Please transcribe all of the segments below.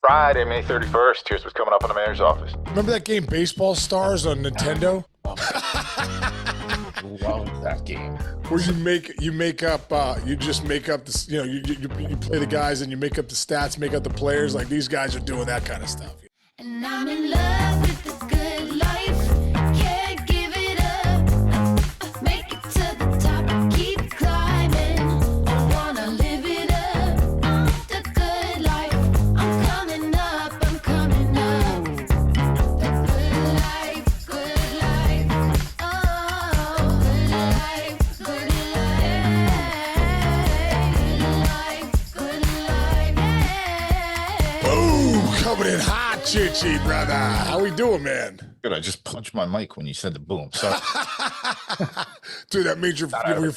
Friday, May 31st. Cheers was coming up in the mayor's office. Remember that game, Baseball Stars on Nintendo? Love that game. Where you make up this, you play the guys and you make up the stats, make up the players. Like these guys are doing that kind of stuff. And I'm in love with the good life. Can't give it up. Make it to the top. Keep climbing. I wanna live it up. The good life. I'm coming up. I'm coming up. The good life. Good life. Oh, good life. Good life. Good life. Boom, coming in hot. Chichi, brother. How we doing, man? Good. I just punched my mic when you said the boom. So, Dude, that means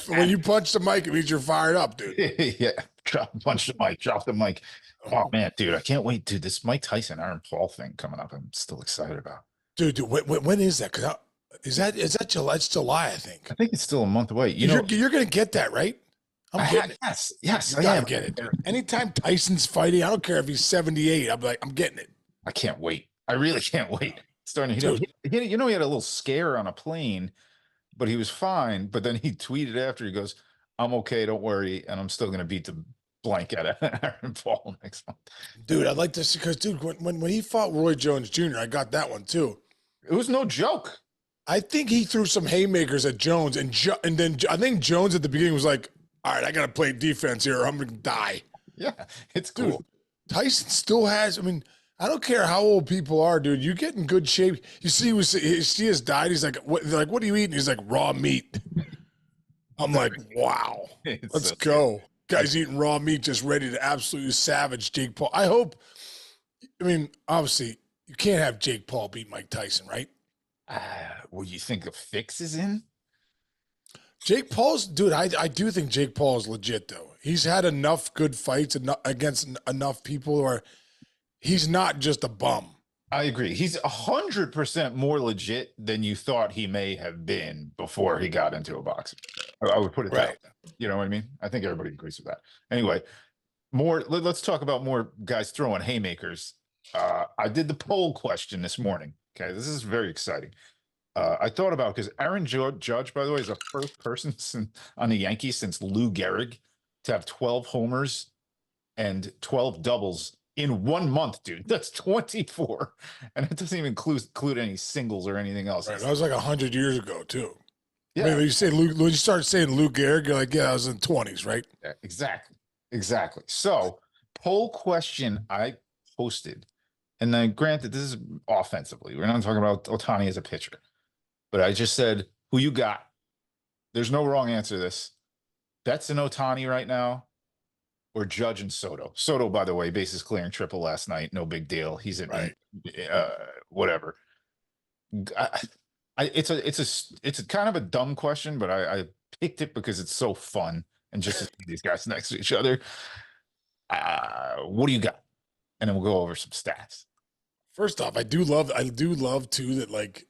when you punch the mic, it means you're fired up, dude. yeah, punch the mic, drop the mic. Oh man, dude, I can't wait, dude. This Mike Tyson, Aaron Paul thing coming up. I'm still excited about. Dude, when is that? Cause is that July? It's July, I think. I think it's still a month away. You're gonna get that, right? I'm getting it. Yes, I gotta get it. Anytime Tyson's fighting, I don't care if he's 78. I'm getting it. I can't wait. I really can't wait. Starting to, he had a little scare on a plane, but he was fine. But then he tweeted after, he goes, "I'm okay, don't worry, and I'm still gonna beat the blank out of Aaron Paul next month." Dude, I'd like this because, dude, when he fought Roy Jones Jr., I got that one too. It was no joke. I think he threw some haymakers at Jones, and then I think Jones at the beginning was like, "All right, I gotta play defense here, or I'm gonna die." Yeah, it's cool. Dude, Tyson still has. I mean, I don't care how old people are, dude. You get in good shape. You see his diet. He's like, what are you eating? He's like, raw meat. I'm like, wow. Let's go. Guy's eating raw meat, just ready to absolutely savage Jake Paul. I mean, obviously, you can't have Jake Paul beat Mike Tyson, right? Well, you think a fix is in? Jake Paul's, dude, I do think Jake Paul is legit, though. He's had enough good fights against enough people where he's not just a bum. I agree. He's 100% more legit than you thought he may have been before he got into a boxing. I would put it that way. You know what I mean? I think everybody agrees with that. Anyway, let's talk about more guys throwing haymakers. I did the poll question this morning. Okay, this is very exciting. I thought about, because Aaron Judge, by the way, is the first person on the Yankees since Lou Gehrig to have 12 homers and 12 doubles in 1 month, dude. That's 24, and it doesn't even include any singles or anything else. Right, that was like 100 years ago, too. Yeah, I mean, when you start saying Lou Gehrig, you're like, yeah, I was in the 20s, right? Yeah, exactly. So, poll question I posted, and then granted, this is offensively. We're not talking about Ohtani as a pitcher, but I just said, who you got? There's no wrong answer to this. Betts and Ohtani right now, or Judge and Soto. Soto, by the way, bases clearing triple last night. No big deal. He's at whatever. It's a kind of a dumb question, but I picked it because it's so fun and just to see these guys next to each other. What do you got? And then we'll go over some stats. First off, I do love too that, like,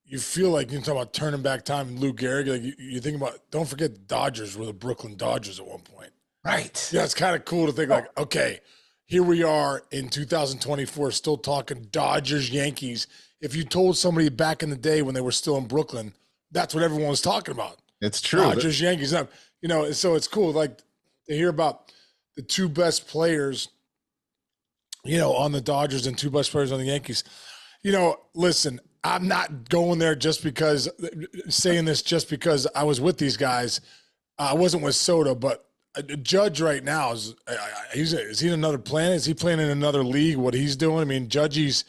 you feel like you're talking about turning back time and Lou Gehrig. Like you think about, don't forget the Dodgers were the Brooklyn Dodgers at one point. Right. Yeah, it's kind of cool to think like, okay, here we are in 2024, still talking Dodgers, Yankees. If you told somebody back in the day when they were still in Brooklyn, that's what everyone was talking about. It's true. Dodgers, Yankees. So it's cool, like, to hear about the two best players, on the Dodgers and two best players on the Yankees. Listen, I'm not going there just because I was with these guys. I wasn't with Soto, but Judge right now is he in another planet? Is he playing in another league? What he's doing? I mean, Judge, hit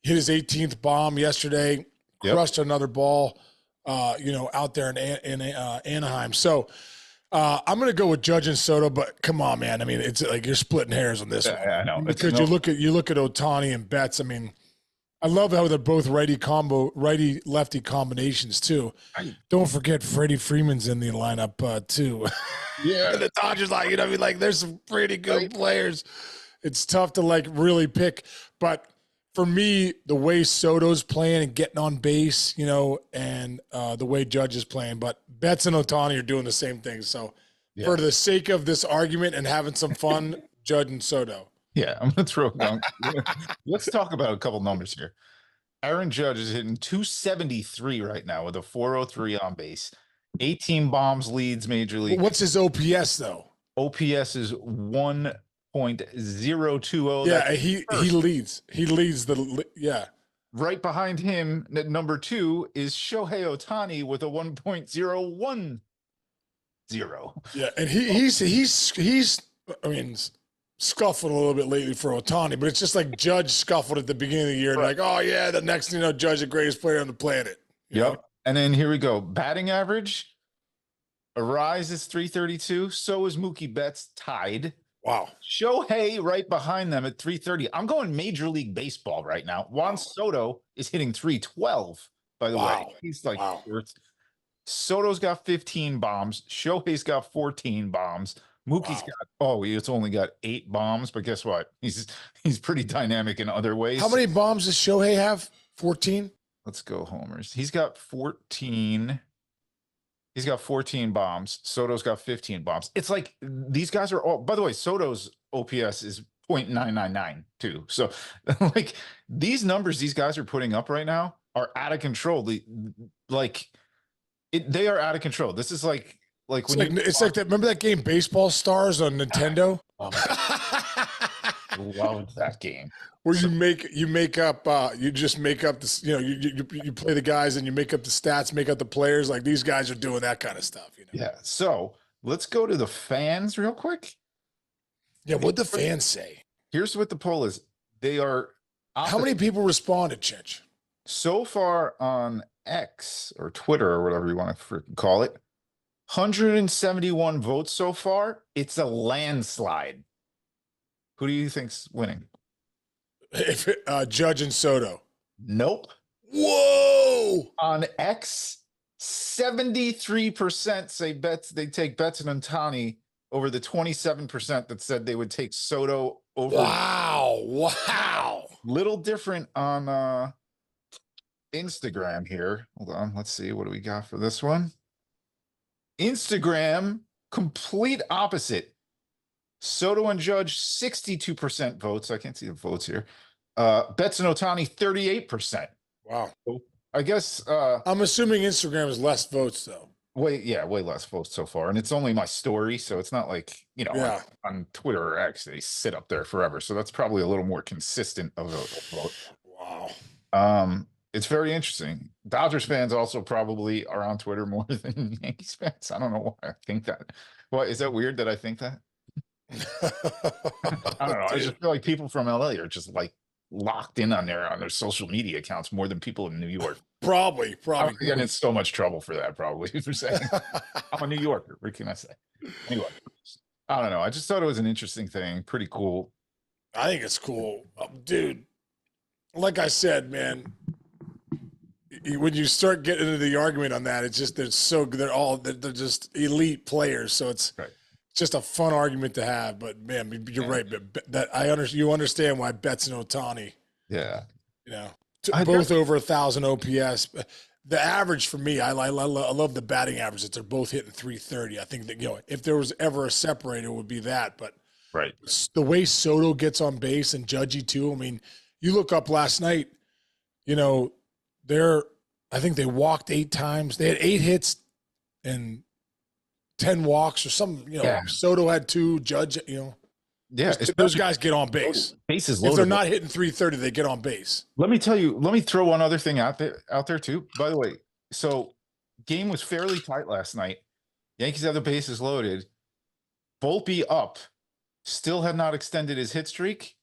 his 18th bomb yesterday, crushed another ball, out there in Anaheim. So I'm going to go with Judge and Soto, but come on, man. I mean, it's like you're splitting hairs on this one. I know. Because you look at Ohtani and Betts. I mean, I love how they're both righty-lefty combinations too. Don't forget Freddie Freeman's in the lineup too. Yeah. The Dodgers, there's some pretty good players. It's tough to really pick, but for me, the way Soto's playing and getting on base, and the way Judge is playing, but Betts and Ohtani are doing the same thing. So for the sake of this argument and having some fun, Judge and Soto. Yeah, I'm gonna throw down. Let's talk about a couple numbers here. Aaron Judge is hitting 273 right now with a 403 on base. 18 bombs leads Major But League. what's his OPS though? OPS is 1.020. Yeah, he leads. He leads yeah. Right behind him, number 2 is Shohei Ohtani with a 1.010. Yeah, and he's I mean, scuffled a little bit lately for Ohtani, but it's just like Judge scuffled at the beginning of the year. And like, oh yeah, the next thing you know, Judge the greatest player on the planet. You know? And then here we go. Batting average. Arise is 332. So is Mookie Betts, tied. Wow. Shohei right behind them at 330. I'm going Major League Baseball right now. Juan Soto is hitting 312, by the way. He's like fourth. Soto's got 15 bombs. Shohei's got 14 bombs. Mookie's he's only got 8 bombs, but guess what? He's pretty dynamic in other ways. How many bombs does Shohei have? 14? Let's go homers. He's got 14. He's got 14 bombs. Soto's got 15 bombs. It's like these guys are all, by the way, Soto's OPS is 0.999 too. So like these numbers these guys are putting up right now are out of control. They are out of control. This is like when it's like that. Remember that game Baseball Stars on Nintendo? Oh my God. Loved that game. Where you make up this, you play the guys and you make up the stats, make up the players. Like these guys are doing that kind of stuff, you know? Yeah. So let's go to the fans real quick. Yeah. What'd the fans say? Here's what the poll is. They are. How many people responded, Chich? So far on X or Twitter or whatever you want to freaking call it, 171 votes so far. It's a landslide. Who do you think's winning? If Judge and Soto. Nope. Whoa! On X, 73% say they take Betts and Ohtani over the 27% that said they would take Soto over. Wow. Little different on Instagram here. Hold on. Let's see. What do we got for this one? Instagram, complete opposite. Soto and Judge, 62% votes. I can't see the votes here. Betts and Ohtani, 38%. Wow. I guess I'm assuming Instagram is less votes though. way less votes so far. And it's only my story, so it's not like, like on Twitter or X, they sit up there forever. So that's probably a little more consistent of a vote. Wow. It's very interesting. Dodgers fans also probably are on Twitter more than Yankees fans. I don't know why I think that. Well, is that weird that I think that? I don't know. I just feel like people from LA are just like locked in on their social media accounts more than people in New York. Probably. I'm getting in so much trouble for that. Probably for saying I'm a New Yorker. What can I say? Anyway, I don't know. I just thought it was an interesting thing. Pretty cool. I think it's cool, dude. Like I said, man. When you start getting into the argument on that, it's just they're just elite players. So it's just a fun argument to have. But man, you're right. But you understand why Betts and Ohtani. Yeah. Both over 1,000 OPS. The average for me, I love the batting average that they're both hitting 330. I think that if there was ever a separator, it would be that. But the way Soto gets on base and Judgy too. I mean, you look up last night. I think they walked 8 times. They had 8 hits and 10 walks or something. Soto had 2. Judge, those guys get on base. Bases loaded. If they're not hitting 330, they get on base. Let me throw one other thing out there too. By the way, so game was fairly tight last night. Yankees have the bases loaded. Volpe up, still had not extended his hit streak.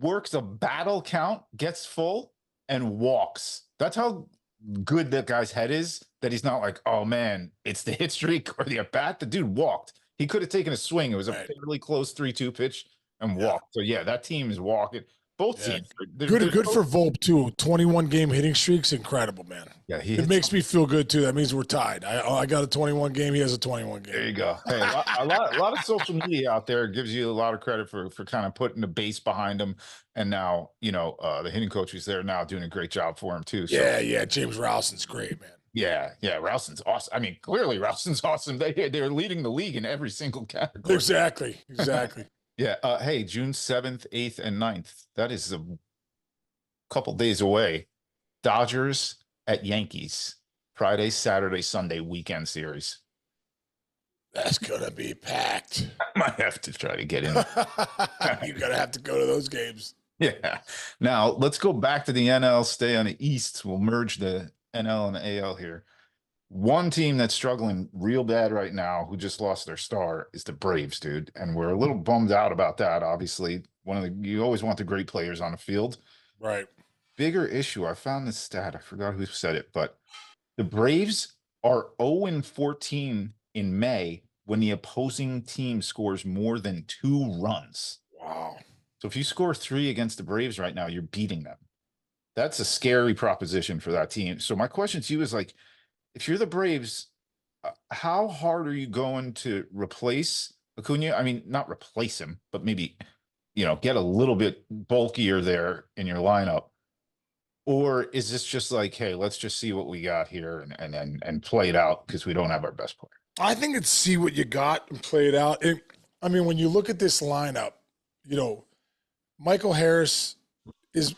Works a battle count, gets full, and walks. That's how good that guy's head is, that he's not like, oh man, it's the hit streak or the at bat. The dude walked. He could have taken a swing. It was a fairly close 3-2 pitch and walked. So that team is walking. Both teams. Good for Volpe too. 21 game hitting streak's incredible, man. Yeah, it makes me feel good too. That means we're tied. I got a 21 game. He has a 21 game. There you go. Hey, a lot of social media out there gives you a lot of credit for kind of putting the base behind him. And now, the hitting coach is there now doing a great job for him too. So. Yeah. James Rowson's great, man. Yeah. Rowson's awesome. I mean, clearly Rowson's awesome. They're leading the league in every single category. Exactly. Yeah. Hey, June 7th, 8th, and 9th. That is a couple days away. Dodgers at Yankees. Friday, Saturday, Sunday weekend series. That's gonna be packed. I might have to try to get in. You're gonna have to go to those games. Yeah. Now let's go back to the NL, stay on the East. We'll merge the NL and the AL here. One team that's struggling real bad right now, who just lost their star, is the Braves, dude. And we're a little bummed out about that. Obviously, you always want the great players on the field. Right. Bigger issue. I found this stat. I forgot who said it, but the Braves are 0-14 in May when the opposing team scores more than 2 runs. Wow. So if you score 3 against the Braves right now, you're beating them. That's a scary proposition for that team. So my question to you is, like, if you're the Braves, how hard are you going to replace Acuna? I mean, not replace him, but maybe, get a little bit bulkier there in your lineup. Or is this just like, hey, let's just see what we got here and play it out because we don't have our best player? I think it's see what you got and play it out. When you look at this lineup, Michael Harris has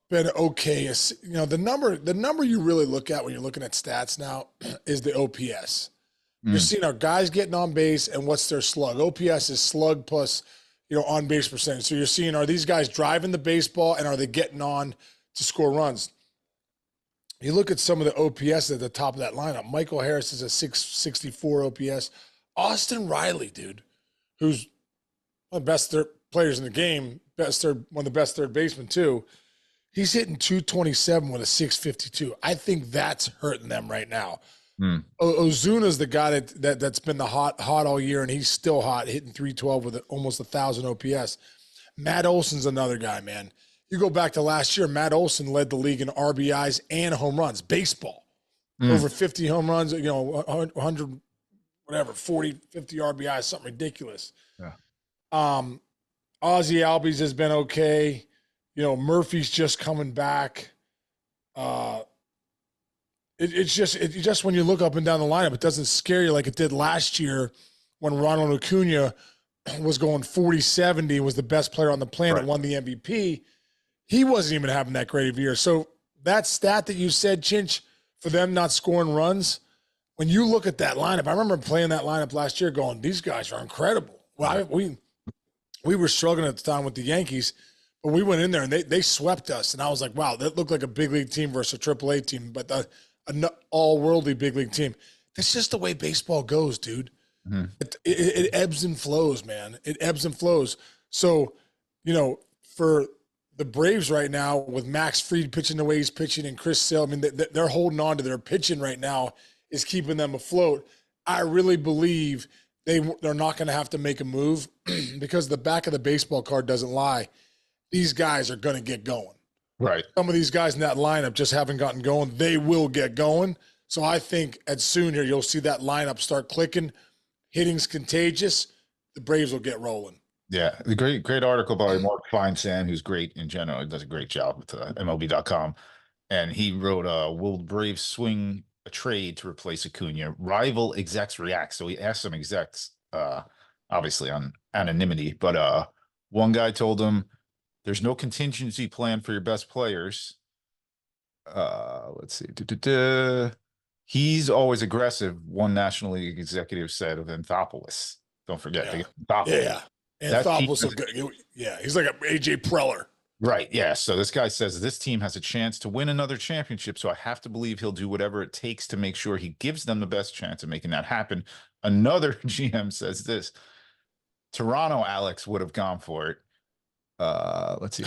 been okay. The number you really look at when you're looking at stats now is the OPS. You're seeing our guys getting on base and what's their slug. OPS is slug plus, on base percentage. So you're seeing, are these guys driving the baseball and are they getting on to score runs? You look at some of the OPS at the top of that lineup. Michael Harris is a 664 OPS. Austin Riley, dude, who's one of the best players in the game, one of the best third basemen too. He's hitting 227 with a 652. I think that's hurting them right now. Ozuna's the guy that's been the hot all year, and he's still hot, hitting 312 with almost 1,000 OPS. Matt Olson's another guy, man. You go back to last year, Matt Olson led the league in RBIs and home runs, baseball. Over 50 home runs, 100, whatever, 40, 50 RBIs, something ridiculous. Yeah. Ozzie Albies has been okay. Murphy's just coming back. It's just when you look up and down the lineup, it doesn't scare you like it did last year when Ronald Acuna was going 40-70, was the best player on the planet, right, won the MVP. He wasn't even having that great of a year. So that stat that you said, Chinch, for them not scoring runs, when you look at that lineup, I remember playing that lineup last year going, these guys are incredible. Well, we were struggling at the time with the Yankees, but we went in there and they swept us. And I was like, wow, that looked like a big league team versus a AAA team, but an all-worldly big league team. That's just the way baseball goes, dude. Mm-hmm. It ebbs and flows, man. It ebbs and flows. So, for the Braves right now, with Max Fried pitching the way he's pitching and Chris Sale, they're holding on to their pitching right now is keeping them afloat. I really believe they're not going to have to make a move because the back of the baseball card doesn't lie. These guys are going to get going. Right. Some of these guys in that lineup just haven't gotten going. They will get going. So I think at soon here, you'll see that lineup start clicking. Hitting's contagious. The Braves will get rolling. Yeah. The great article by Mark Feinsand, who's great in general. He does a great job with MLB.com. And he wrote, will Braves swing a trade to replace Acuna? Rival execs react. So he asked some execs, obviously on anonymity, but one guy told him, there's no contingency plan for your best players. Let's see. He's always aggressive. One National League executive said of Anthopoulos. Don't forget. Yeah. Anthopoulos. Yeah. Anthopoulos is good. Yeah. He's like a AJ Preller. Right. Yeah. So this guy says this team has a chance to win another championship. So I have to believe he'll do whatever it takes to make sure he gives them the best chance of making that happen. Another GM says this. Toronto, Alex, would have gone for it. Let's see.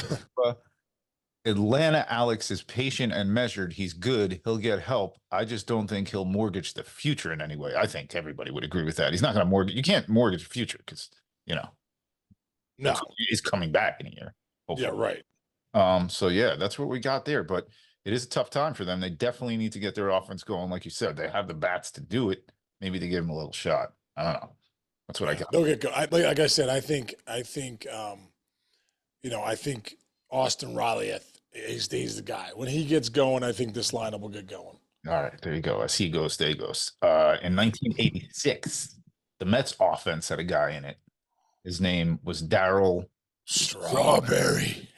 Atlanta, Alex is patient and measured. He's good. He'll get help. I just don't think he'll mortgage the future in any way. I think everybody would agree with that. He's not going to mortgage. You can't mortgage the future because, no, he's coming back in a year. Hopefully. Yeah, right. So yeah, that's what we got there. But it is a tough time for them. They definitely need to get their offense going. Like you said, they have the bats to do it. Maybe they give them a little shot. I don't know. That's what I got. They'll get go. Like I said, I think Austin Riley, he's the guy. When he gets going, I think this lineup will get going. All right, there you go. As he goes, there he goes. In 1986, the Mets offense had a guy in it His name was Darryl Strawberry.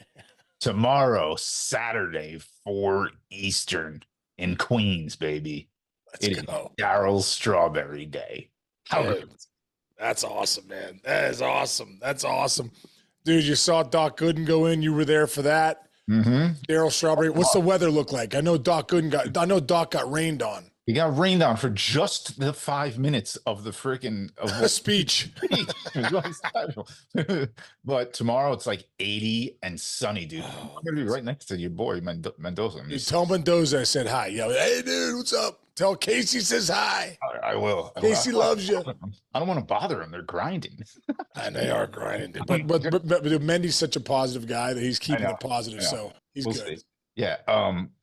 Tomorrow, Saturday, 4 Eastern in Queens, baby. Let's go. Darryl Strawberry Day. How good? That's awesome, man. That is awesome. That's awesome. Dude, you saw Doc Gooden go in. You were there for that. Mm-hmm. Darryl Strawberry. What's the weather look like? I know Doc got rained on. He got rained on for just the 5 minutes of the freaking Speech. But tomorrow it's like 80 and sunny, dude. I'm gonna be right next to your boy Mendoza. You tell Mendoza I said hi. Yeah, hey dude, what's up? Tell Casey says hi. I will. Casey loves you. I don't want to bother him. They're grinding. And they are grinding. But Mendy's such a positive guy that he's keeping it positive, so he's good. See. Yeah.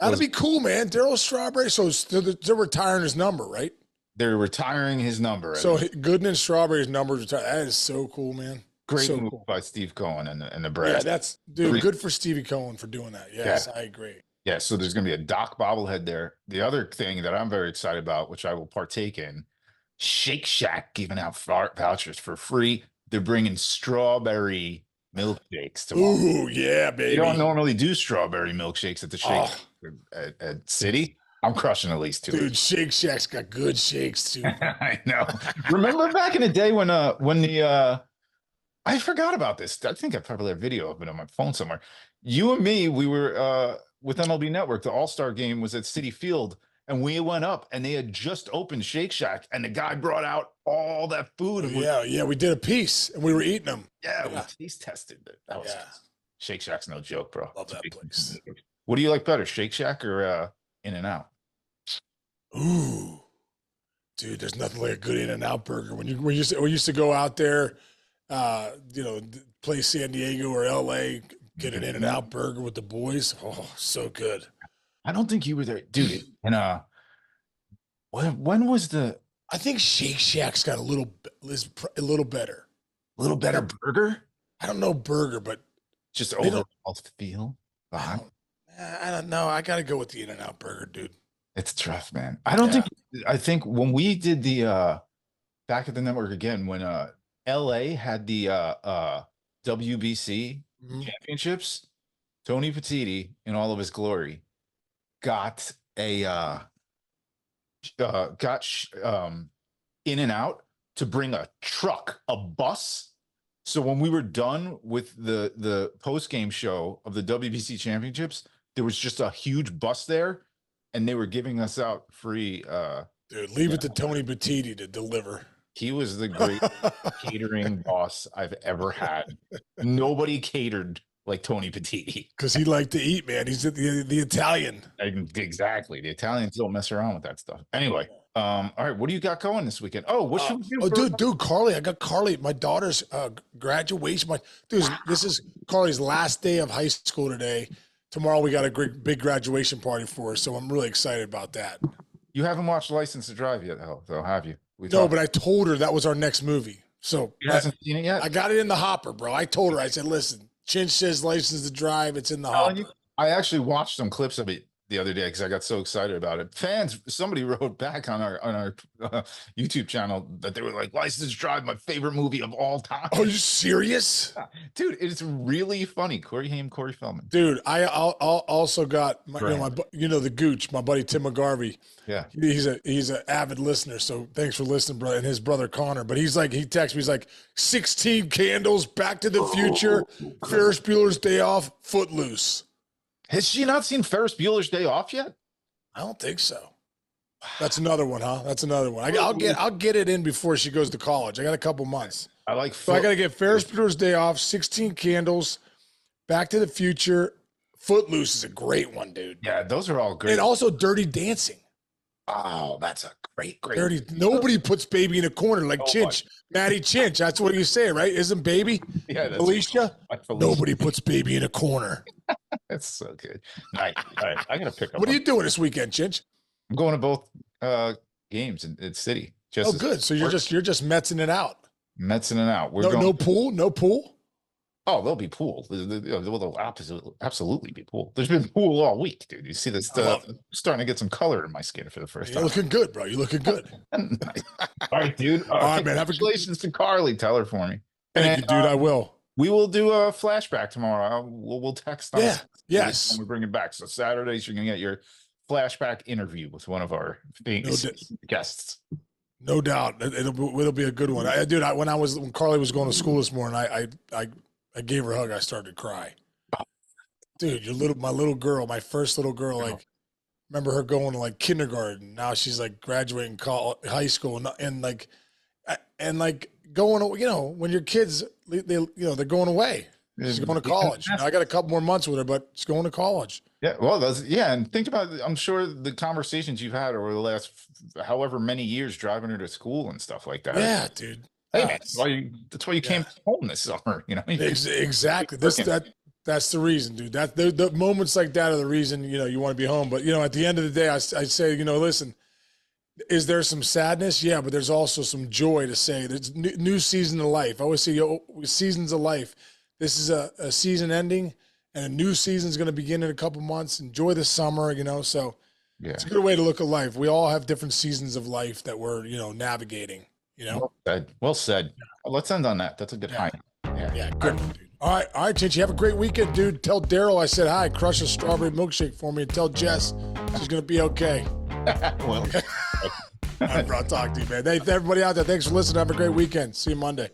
That'd be cool, man. Darryl Strawberry. So they're retiring his number, right? They're retiring his number. So Gooden and Strawberry's numbers retired. That is so cool, man. Great so move cool. by Steve Cohen and the Braves. Yeah, that's good for Stevie Cohen for doing that. Yes, I agree. Yeah, so there's going to be a Doc bobblehead there. The other thing that I'm very excited about, which I will partake in, Shake Shack giving out vouchers for free. They're bringing strawberry milkshakes tomorrow. Ooh, yeah, baby. You don't normally do strawberry milkshakes at the Shake at City. I'm crushing at least 2. Dude, Shake Shack's got good shakes too. I know. Remember back in the day when the I forgot about this. I think I probably have a video of it on my phone somewhere. You and me, we were with MLB Network. The All-Star game was at Citi Field, and we went up, and they had just opened Shake Shack, and the guy brought out all that food. Yeah, we did a piece, and we were eating them. Yeah, we taste tested it. That was Shake Shack's no joke, bro. Love that place. What do you like better, Shake Shack or In-N-Out? Ooh, dude, there's nothing like a good In-N-Out burger. We used to go out there, play San Diego or LA, get an In-N-Out burger with the boys. Oh, so good. I don't think you were there, dude. And when was the? I think Shake Shack's got a little better. A little better burger? I don't know burger, but just overall feel. I don't know. I got to go with the In-N-Out burger, dude. It's tough, man. I think when we did the back at the network again, when LA had the WBC championships, Tony Petitti in all of his glory got In-N-Out to bring a truck, a bus. So when we were done with the post-game show of the WBC championships, there was just a huge bus there, and they were giving us out free. Dude, leave it to Tony Petitti to deliver. He was the great catering boss I've ever had. Nobody catered like Tony Petitti. Because he liked to eat, man. He's the Italian. Exactly. The Italians don't mess around with that stuff. Anyway, all right, what do you got going this weekend? Oh, what should we do? Dude, Carly, I got Carly, my daughter's graduation. This is Carly's last day of high school today. Tomorrow we got a big graduation party for her, so I'm really excited about that. You haven't watched License to Drive yet, though, have you? No, but I told her that was our next movie. So you hasn't seen it yet? I got it in the hopper, bro. I told her, I said, listen, Chinch says License to Drive. It's in the hopper. I actually watched some clips of it the other day because I got so excited about it. Somebody wrote back on our YouTube channel that they were like, License to Drive, my favorite movie of all time. Are you serious? Dude, it's really funny. Corey Haim, Corey Feldman. Dude, I also got the Gooch, my buddy Tim McGarvey. Yeah, he's an avid listener. So thanks for listening, brother. And his brother Connor. But he texts me. He's like 16 Candles, Back to the Future, Ferris Bueller's Day Off, Footloose. Has she not seen Ferris Bueller's Day Off yet? I don't think so. That's another one, huh? That's another one. I'll get it in before she goes to college. I got a couple months. I got to get Ferris Bueller's Day Off, 16 Candles, Back to the Future, Footloose is a great one, dude. Yeah, those are all great. And also Dirty Dancing. Oh, that's a great. Dirty. Nobody puts Baby in a corner like Chinch. Maddie Chinch. That's what you say, right? Isn't Baby? Yeah, that's Alicia. Nobody puts Baby in a corner. That's so good. All right. I gotta pick up. What are you doing this weekend, Chinch? I'm going to both games in City. Good. So you're just Metsing it out. Metsing it out. No pool. No pool. Oh, there'll be pool. There'll absolutely be pool. There's been pool all week, dude. You see this starting to get some color in my skin for the first time. You're looking good, bro. You're looking good. All right, dude. All right, man. Congratulations to Carly. Tell her for me. Thank you, dude. I will. We will do a flashback tomorrow. We'll text on Yeah. Yes. when we bring it back. So Saturdays you're gonna get your flashback interview with one of our famous guests. No doubt, it'll be a good one. Dude, when Carly was going to school this morning, I gave her a hug. I started to cry. Dude, my little girl, my first little girl, like, remember her going to like kindergarten. Now she's like graduating high school and like going, you know, when your kids, they're going away. She's going to college. I got a couple more months with her, but she's going to college. Yeah, well, and think about it. I'm sure the conversations you've had over the last however many years driving her to school and stuff like that. Yeah, dude. Hey, man, that's why you came home this summer, you know? Exactly. That's the reason, dude. That the moments like that are the reason, you know, you want to be home. But, you know, at the end of the day, I say, you know, listen, is there some sadness? Yeah, but there's also some joy to say there's new season of life. I always say, seasons of life. This is a season ending, and a new season is going to begin in a couple months. Enjoy the summer, you know. So it's a good way to look at life. We all have different seasons of life that we're, you know, navigating. You know. Well said. Let's end on that. That's a good high. Yeah, good one, dude. All right, Tinch. You have a great weekend, dude. Tell Darryl I said hi. Crush a strawberry milkshake for me, and tell Jess she's going to be okay. Well. All right, bro. I'll talk to you, man. Hey, everybody out there, thanks for listening. Have a great weekend. See you Monday.